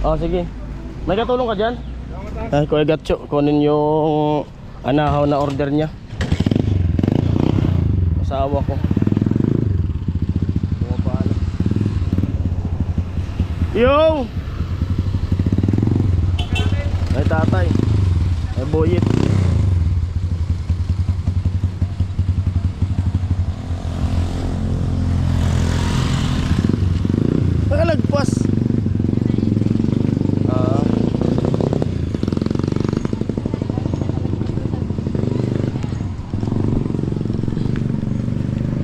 Oh, sige. May katulong ka dyan? Ay, Kuya Gatcho, kunin yung anahaw na order niya. Asawa ko. Yo! Ay tatay. Ay boyit. Nakalagpas.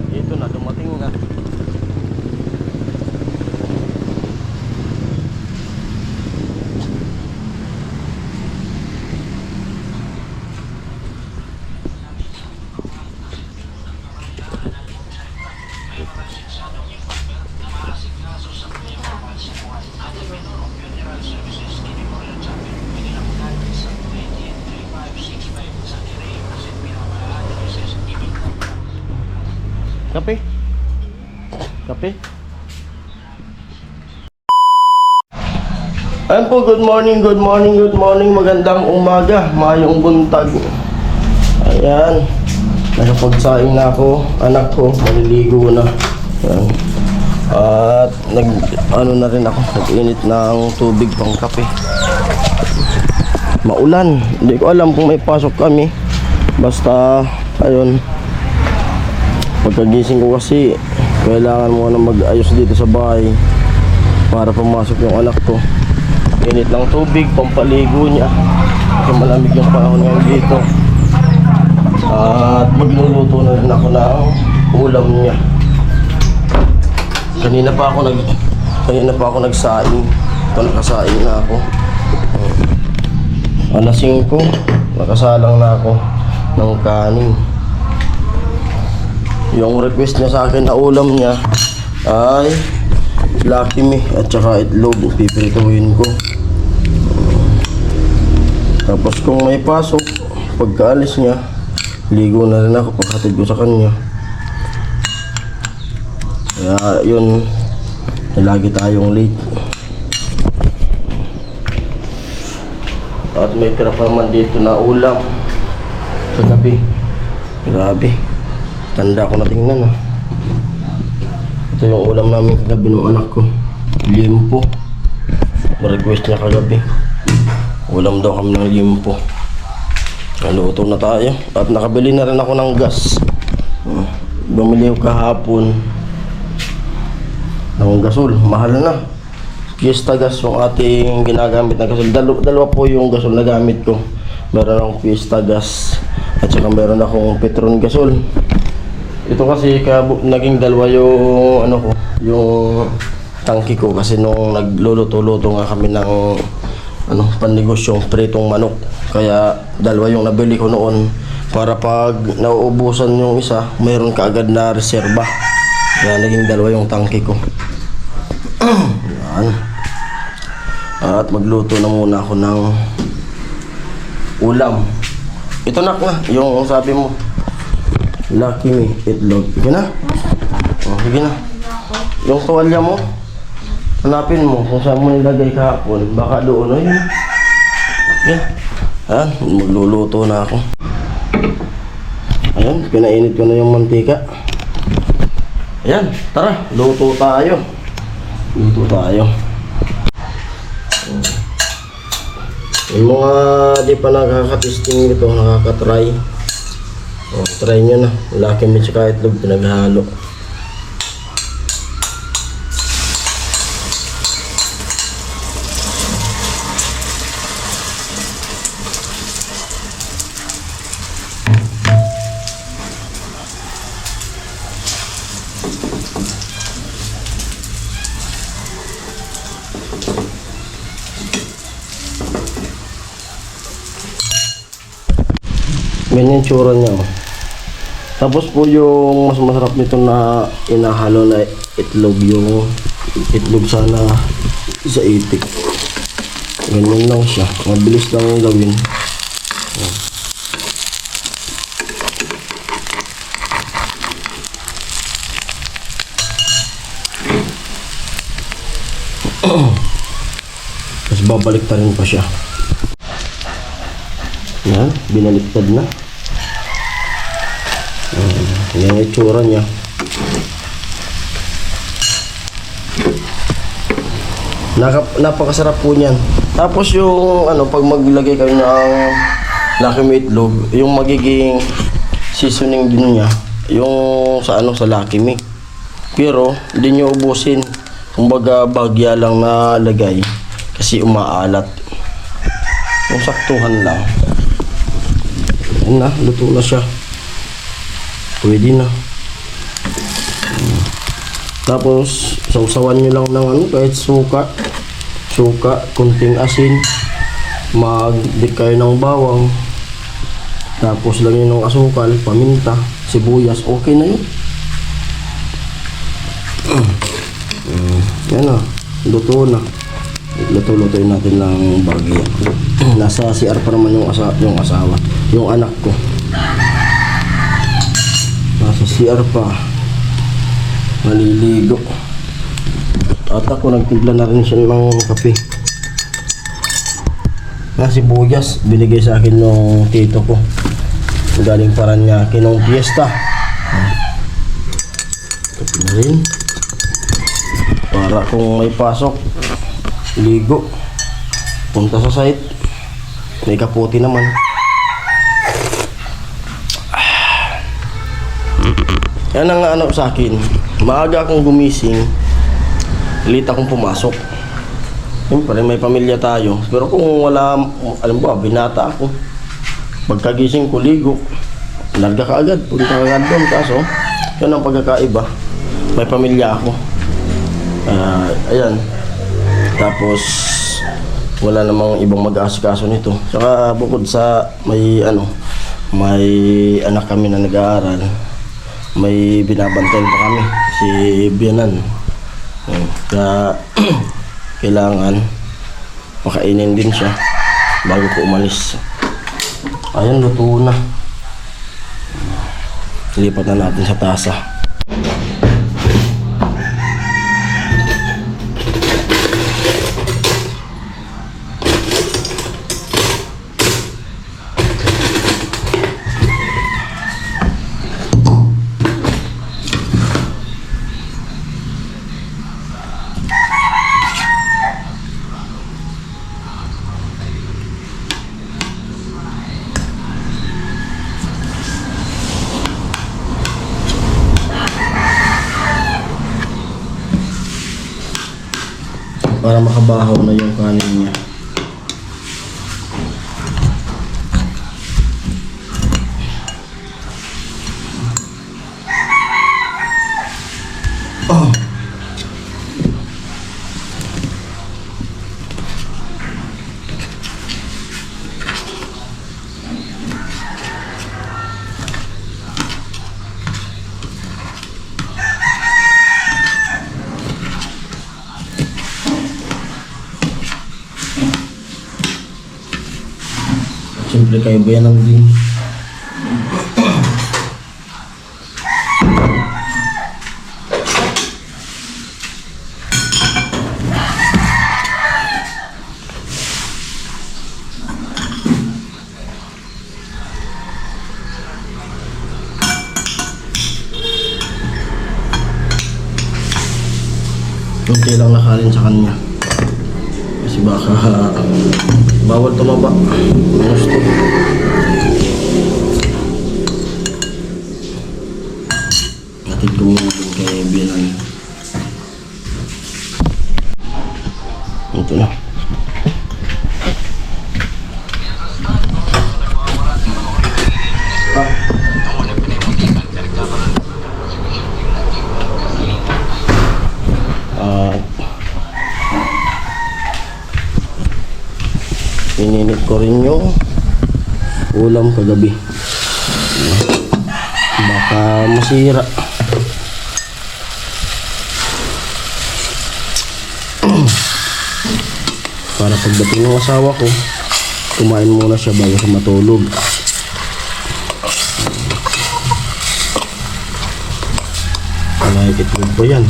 Ito na, dumating na. Kape? Kape? Ayan po, good morning, good morning, good morning. Magandang umaga, mayong buntag. Ayan, nakapagsaing na ako, anak ko, maliligo na. Ayan. At ano na rin ako, nag-init ng tubig pang kape. Maulan, hindi ko alam kung may pasok kami. Basta, ayun. Pagkagising ko kasi kailangan mo na mag-ayos dito sa bahay para pumasok yung anak ko. Init ng tubig, pampaligo niya kasi malamig yung panahon ngayon dito. At magluluto na rin ako ng ulam niya. Kanina pa ako nagsaing. Ito, nakasaing na ako. Alas 5, nakasalang na ako ng kanin. Yung request niya sa akin na ulam niya ay Lucky Me at saka itlog, pipirituhin ko. Tapos kung may pasok, pagkaalis niya, ligo na rin ako paghatid ko sa kanya. Kaya yun, lagi tayong late. At may tira pa naman dito na ulam sa gabi. Grabe, tanda ko na tingnan. Ito yung ulam namin kagabi ng anak ko, limpo. Ma-request niya kagabi, ulam daw kami ng limpo. Naluto na tayo. At nakabili na rin ako ng gas. Bumili ko kahapon ng gasol, mahal na. Fiesta gas yung ating ginagamit na gasol. Dalawa po yung gasol na gamit ko. Meron akong Fiesta gas at saka meron akong Petron gasol. Ito kasi kaya naging dalawa yung ano ko, yung tangki ko kasi nung nagluluto-luto nga kami ng pannegosyong pritong manok. Kaya dalawa yung nabili ko noon para pag nauubusan yung isa, mayroon kaagad na reserba. Kaya naging dalawa yung tangki ko. Yan. At magluto na muna ako ng ulam. Ito na yung sabi mo, Lucky Me, itlog. Sige na. Oh, sige na. Yung tuwalya mo, hanapin mo kung saan mo nilagay kahapon. Baka doon. Ayun. Yan. Ayan, magluluto na ako. Ayan, pinainit ko na yung mantika. Ayan, tara, luto tayo. Luto tayo. Yung mga di pa nakakatesting ito, nakakatry. O, try nyo na. Lucky Me tsaka itlog pinaghalo. Ganyan tsura niya. Tapos po yung mas masarap nito na inahalo na itlog, yung itlog sana sa itik. Ganyan lang siya. Mabilis lang gawin. babalik pa rin pa siya. Yan, binaliktad na. Yan yung itsura niya. Napakasarap po niyan. Tapos yung pag maglagay kayo ng Lucky Me itlog, yung magiging seasoning din niya, yung sa Lucky Me. Pero hindi nyo ubusin. Kumbaga bagya lang na lagay kasi umaalat. Yung saktuhan lang. Yan na, luto na siya. Pwede na. Tapos sausawan nyo lang ng kahit suka, kunting asin, mag-dik kayo ng bawang, tapos lagyan ng asukal, paminta, sibuyas, okay na yun. Yan na, luto na. Luto-lutoy natin ng bagya. Nasa CR pa naman yung asawa, yung anak ko. Nasa CR pa. Maliligo. At ako nagtimpla na rin siya ng kape. Sibuyas, binigay sa akin ng tito ko. Galing Paranaque nung piyesta. Kape na rin. Para kung may pasok, ligo, punta sa site, may kaputi naman. Yan ang sa akin. Maaga akong gumising, late akong pumasok. Siyempre may pamilya tayo. Pero kung wala, alam mo, binata ako, pagkagising ko, ligo, larga ka agad, punta ka agad doon. Kaso yun ang pagkakaiba, may pamilya ako. Ayan. Tapos wala namang ibang mag-aasikaso nito. Saka bukod sa may anak kami na nag-aaral, may binabantayan pa kami si Bianan. Kaya kailangan makainin din siya bago ko umalis. Ayan, luto na. Lipat na natin sa tasa. Para makabahaw na yung kanin niya. Siyempre kayo ba yan ang din? Kunti lang nakarin sa kanya. Kasi baka bawal tumaba. Gusto. Natin tumulong kay Bianan. Ito na. Ininit ko rin yung ulam kagabi. Baka masira. Para pagdating ng asawa ko, kumain muna siya bago siya matulog. Itlog po yan.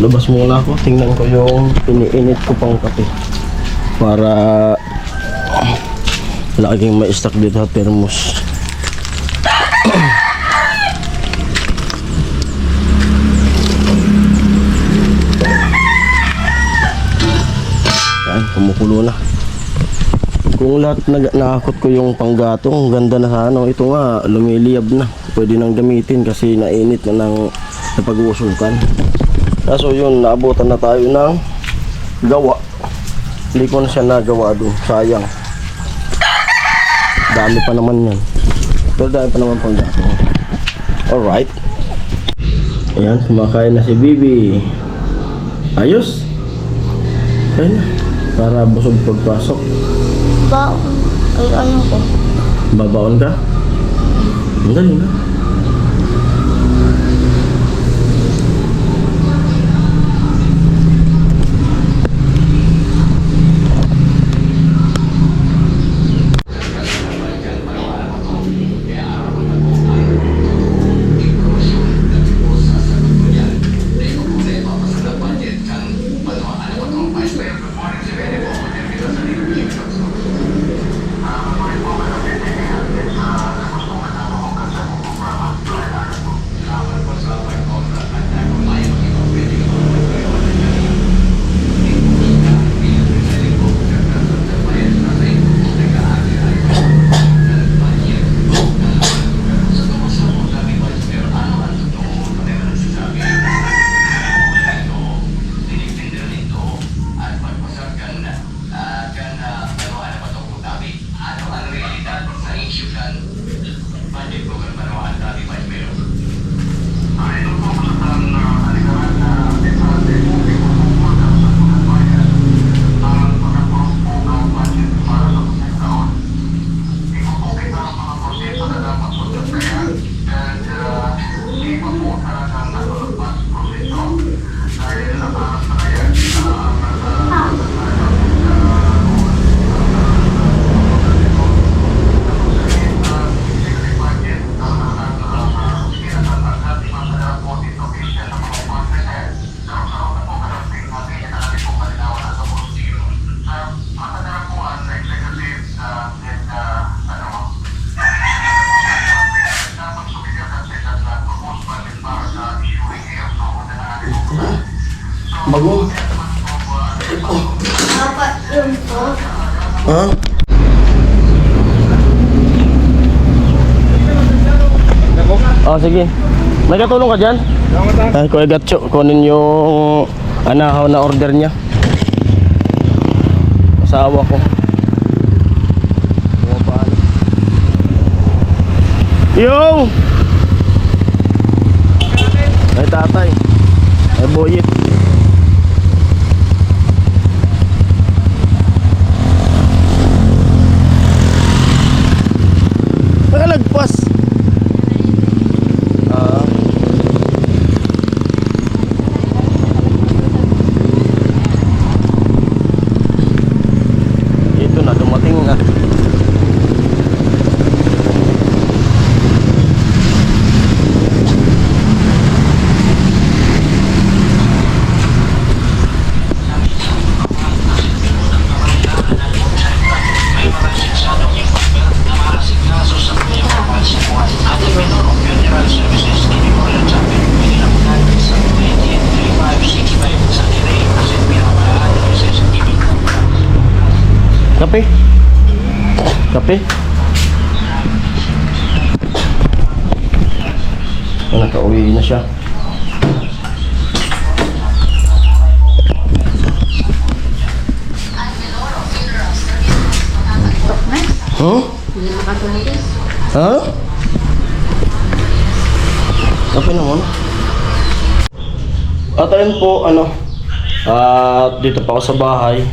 Labas muna ako. Tingnan ko yung iniinit ko pang kape. Para laging may stock dito sa thermos. Yan, kumukulo na. Kung lahat nakakot ko yung panggatong, ganda na sa ano. Ito nga, lumiliyab na. Pwede nang gamitin kasi nainit na ng napag-uusukan. Kaso yun, naabutan na tayo ng gawa. Hindi ko na siya nagawa doon. Sayang. Dami pa naman yan. Pero dami pa naman panggatong. Alright. Ayan, kumakain na si Bibi. Ayos. Ayun na. Para busog pagpasok. Baon. Ay, ano ko? Babaon ka? Ang galing ka. Bago. Dapat yun po. Ha? Oh, sige. May katulong ka dyan? Ay, Kuya Gatcho, kunin yung anahaw na order niya. Asawa ko. Yo! Ay, tatay. Ay, boyit. Nakalagpas. Ito na, dumating na. Kape? Kape? Nakauwi na siya. Huh? Ha? Kape naman. At ayun po, dito pa ako sa bahay.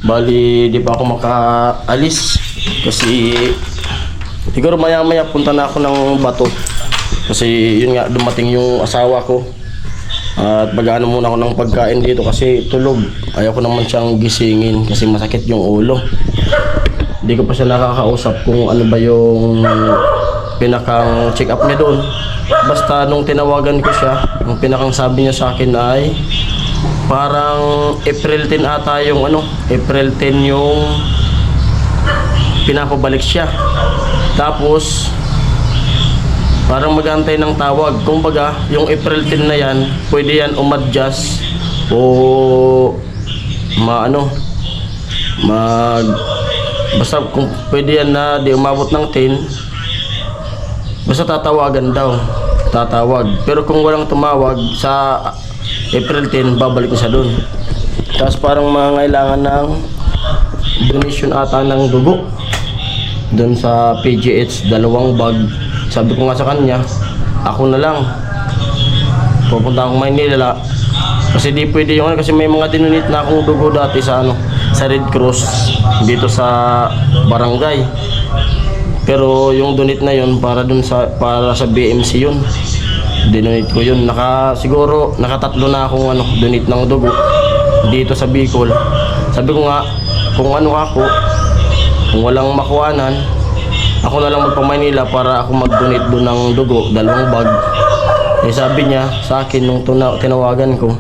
Bali, di pa ako makaalis kasi siguro maya-maya punta na ako ng Bato. Kasi yun nga, dumating yung asawa ko. At mag-ano muna ako ng pagkain dito kasi tulog. Ayaw ko naman siyang gisingin kasi masakit yung ulo. Hindi ko pa siya nakakausap kung ano ba yung pinakang check up niya doon. Basta nung tinawagan ko siya, yung pinakang sabi niya sa akin ay parang April 10 ata yung ano, April 10 yung pinapabalik siya. Tapos parang mag-antay ng tawag. Kumbaga, yung April 10 na yan, pwede yan umadjust o basta kung pwede yan na di umabot ng 10, basta tatawagan daw. Tatawag. Pero kung walang tumawag sa April 10, babalik na siya doon. Tapos parang mangailangan ng donation ata ng dugo doon sa PGH, 2 bag. Sabi ko nga sa kanya, ako na lang pupunta akong Maynila kasi di pwede yung kasi may mga dinonate na akong dugo dati sa sa Red Cross dito sa barangay. Pero yung donate na yun para sa BMC yun. Dinonate ko yun. Siguro nakatatlo na akong donate ng dugo dito sa Bicol. Sabi ko nga, kung kung walang makuhanan, ako na lang magpa-Maynila para ako mag-donate doon ng dugo, 2 bag. Eh sabi niya sa akin nung tinawagan ko,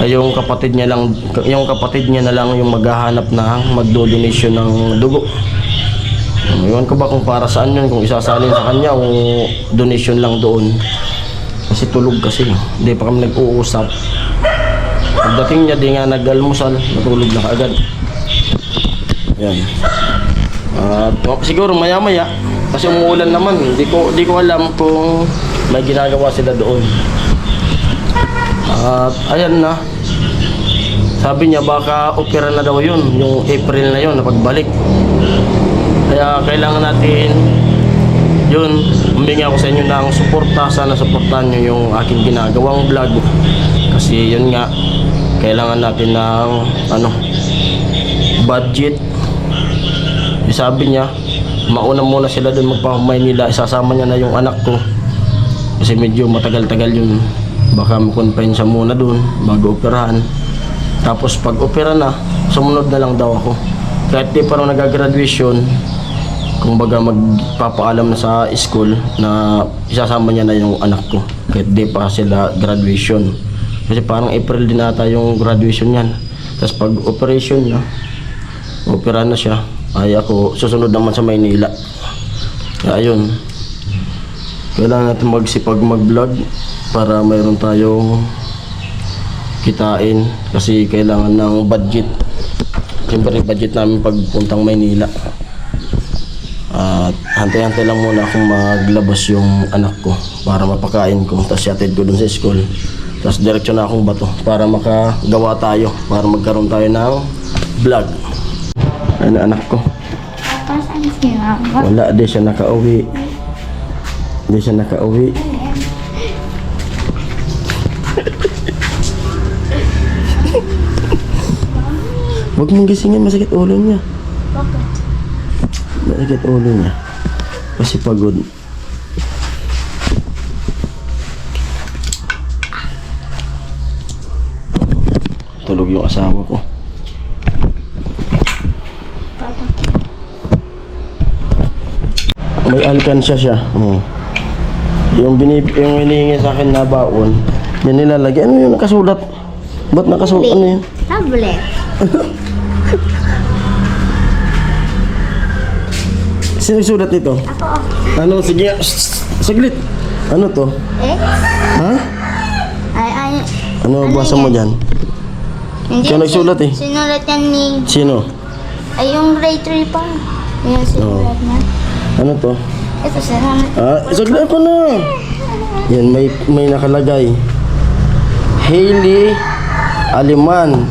ay yung kapatid niya na lang yung maghahanap na magdo-donation ng dugo. Ewan ko ba kung para saan yun, kung isasalin sa kanya o donation lang doon. Kasi tulog kasi, hindi pa kami nag-uusap. Pagdating niya, di nga nag-almusal, natulog na kaagad. Yan. Siguro maya-maya, kasi umuulan naman, di ko alam kung may ginagawa sila doon. At ayan na. Sabi niya baka opera na daw yun, yung April na yun, na pagbalik. Kaya kailangan natin yun, humingi ako sa inyo ng suporta. Sana suportahan nyo yung aking ginagawang vlog. Kasi yun nga, kailangan natin ng budget. Sabi niya, mauna muna sila doon magpa-Maynila, isasama niya na yung anak ko. Kasi medyo matagal-tagal yun. Baka mag-confine siya muna doon bago operahan. Tapos pag opera na, sumunod na lang daw ako. Kahit di pa rin nag-graduation, kumbaga magpapaalam na sa school na isasama niya na yung anak ko. Kahit di pa sila graduation. Kasi parang April din ata yung graduation niyan. Tapos pag operation na, opera na siya, ay ako susunod naman sa Maynila. Kaya ayun, kailangan natin magsipag mag-vlog para mayroon tayong kitain kasi kailangan ng budget. Siyempre budget namin pagpuntang Maynila. At hantay-hantay lang muna akong maglabas yung anak ko para mapakain ko, tapos yatid ko dun sa school, tapos diretsyo na akong bato para makagawa tayo, para magkaroon tayo ng vlog. Ano anak ko? Papa, saan si Mama? Wala, di siya nakauwi. Di siya nakauwi. Huwag mong gisingin, masakit ulo niya. Bakit? Masakit ulo niya. Kasi pagod. Tulog yung asawa ko. Papa. May alkansya siya. Yung hinihingi sa akin na baon, yan nilalagay. Ano yung nakasulat? Ba't nakasulat? Ano yun? Tablet. Sino sulat nito? Ako. Ano? Sige, saglit. Ano to? X? Ha? Ay. Ano basa mo dyan? Hindi. Ikaw nagsulat eh. Sinulat yan ni... Sino? Ay, yung grade 3 pa. Yung sinulat niya. Ano to? Ito, salamat. Saglit ko na. Yan, may nakalagay. Hailey Aliman.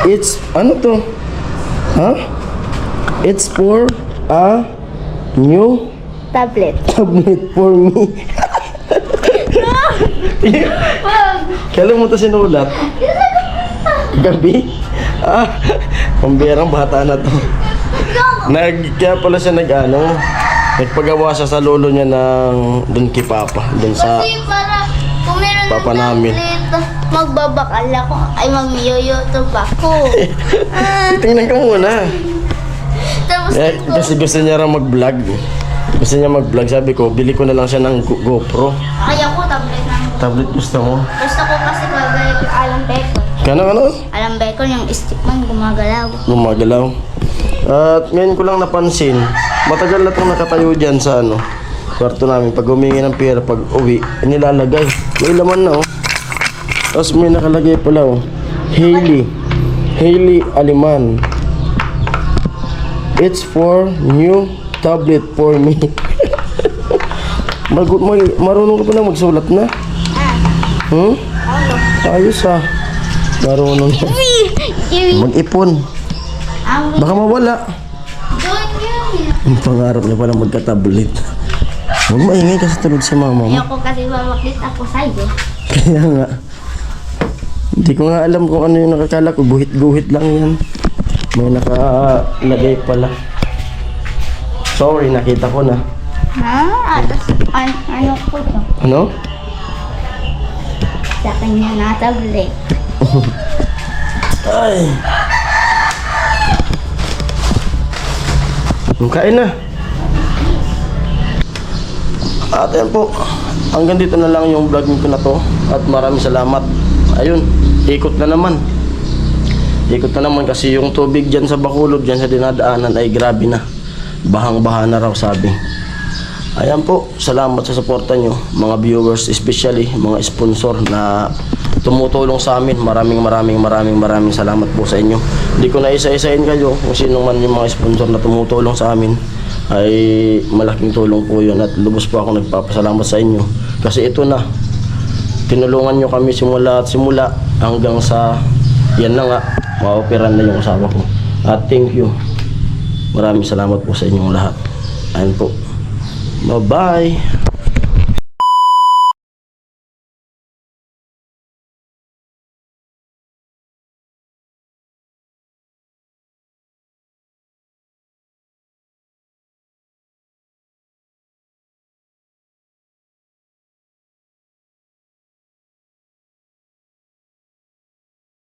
It's, ano to? Ha? It's for a new Tablet. tablet for me. Kailan mo ito sinulat? Gabi? Pambirang bata na to. Kaya pala siya nagpagawa siya sa lolo niya ng dun kay Papa. Dun sa Kasi para kung meron Papa ng namin. tablet, magbabakal ako. Ay, mag-youtube ako. Tingnan ka muna. Tapos Kasi gusto niya rin mag-vlog. Gusto niya mag-vlog. Sabi ko, bili ko na lang siya ng GoPro. Ay, ako, tablet lang. Tablet gusto mo? Gusto ko kasi kagaya alam Ano? Alambay ko yung stick man gumagalaw. Gumagalaw. At ngayon ko lang napansin, matagal na itong nakatayo dyan sa kwarto namin. Pag humingi ng pera, pag uwi, nilalagay. May laman na, oh. Tapos may nakalagay pala, oh. Hailey Aliman. It's for new tablet for me. Marunong ka pa na magsulat na? Ayos ah. Marunong ka. Mag-ipon. Baka mawala. Doon yun. Ang pangarap niya pala magka-tablet. Huwag maingay kasi tulog si mama mo. Ayoko kasi babakit ako sa'yo. Kaya nga. Hindi ko nga alam kung ano yung nakakala ko. Guhit-guhit lang yan. May nakalagay pala. Sorry, nakita ko na. Ano po ito? Ano? Sa kanya na tablet. Ay. Kain na. At yan po. Hanggang dito na lang yung vlog ko na to. At maraming salamat. Ayun, ikot na naman. Ikot na naman kasi yung tubig dyan sa Bacolod, dyan sa dinadaanan ay grabe na. Bahang-baha na raw sabi. Ayan po, salamat sa suporta nyo. Mga viewers, especially mga sponsor na tumutulong sa amin. Maraming salamat po sa inyo. Hindi ko na isa-isahin kayo kung sino man yung mga sponsor na tumutulong sa amin. Ay malaking tulong po yun. At lubos po ako nagpapasalamat sa inyo. Kasi ito na, tinulungan nyo kami simula hanggang sa yan na nga, ma-operan na yung asawa ko. At thank you. Maraming salamat po sa inyong lahat. Ayan po. Bye-bye.